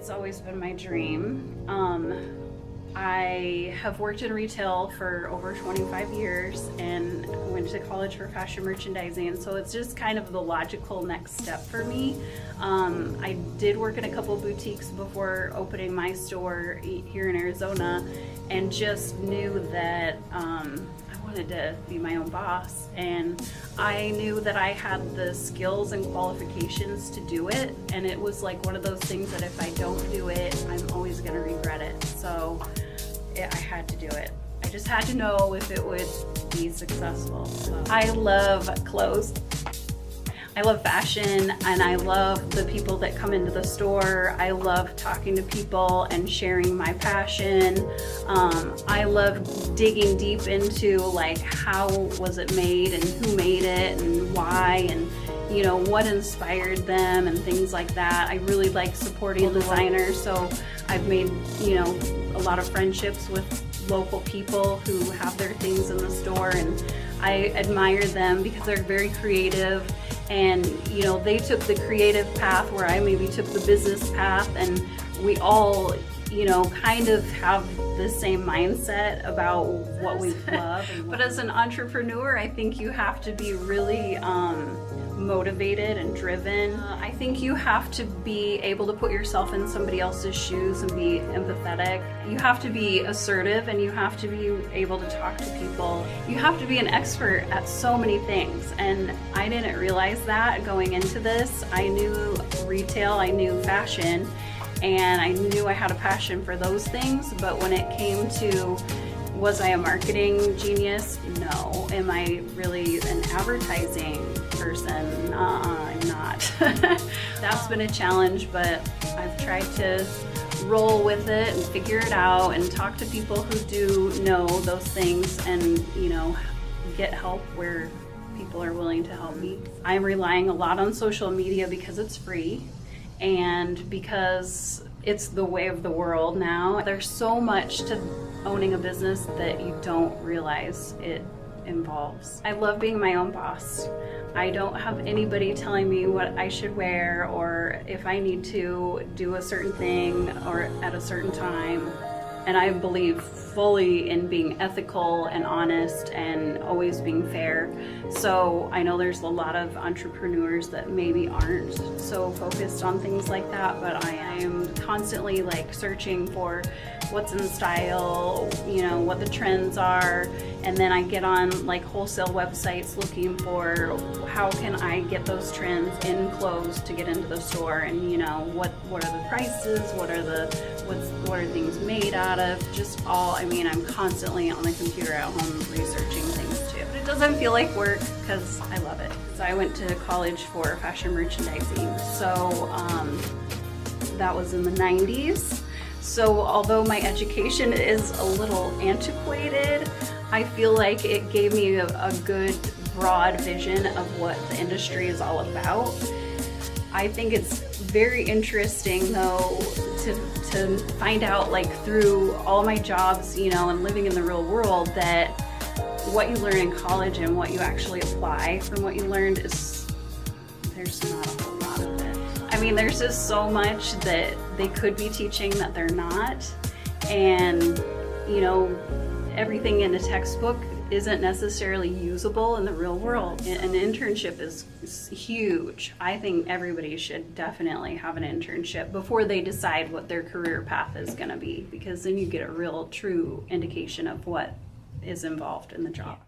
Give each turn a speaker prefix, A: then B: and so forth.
A: It's always been my dream. I have worked in retail for over 25 years and went to college for fashion merchandising, so it's just kind of the logical next step for me. I did work in a couple boutiques before opening my store here in Arizona, and just knew that I wanted to be my own boss, and I knew that I had the skills and qualifications to do it, and it was like one of those things that if I don't do it, I'm always going to regret it. So I had to do it. I just had to know if it would be successful. So I love clothes. I love fashion, and I love the people that come into the store. I love talking to people and sharing my passion. I love digging deep into like how was it made and who made it and why, and you know what inspired them and things like that. I really like supporting designers, so I've made a lot of friendships with local people who have their things in the store, and I admire them because they're very creative. And they took the creative path where I maybe took the business path, and we all kind of have the same mindset about what we love. But as an entrepreneur, I think you have to be really motivated and driven. I think you have to be able to put yourself in somebody else's shoes and be empathetic. You have to be assertive, and you have to be able to talk to people. You have to be an expert at so many things, and I didn't realize that going into this. I knew retail, I knew fashion, and I knew I had a passion for those things, but when it came to was I a marketing genius? No. Am I really an advertising person? I'm not. That's been a challenge, but I've tried to roll with it and figure it out and talk to people who do know those things, and get help where people are willing to help me. I'm relying a lot on social media because it's free and because it's the way of the world now. There's so much to owning a business that you don't realize it involves. I love being my own boss. I don't have anybody telling me what I should wear or if I need to do a certain thing or at a certain time. And I believe fully in being ethical and honest and always being fair. So I know there's a lot of entrepreneurs that maybe aren't so focused on things like that, but I am constantly like searching for what's in style, what the trends are, and then I get on like wholesale websites looking for how can I get those trends in clothes to get into the store, and what are the prices, what are things made out of, I'm constantly on the computer at home researching things too. But it doesn't feel like work because I love it. So I went to college for fashion merchandising, so that was in the 90s. So although my education is a little antiquated, I feel like it gave me a good broad vision of what the industry is all about. I think it's very interesting though to find out like through all my jobs, and living in the real world, that what you learn in college and what you actually apply from what you learned there's not a whole lot of it. There's just so much that they could be teaching that they're not, and everything in a textbook isn't necessarily usable in the real world. An internship is huge. I think everybody should definitely have an internship before they decide what their career path is going to be, because then you get a real true indication of what is involved in the job.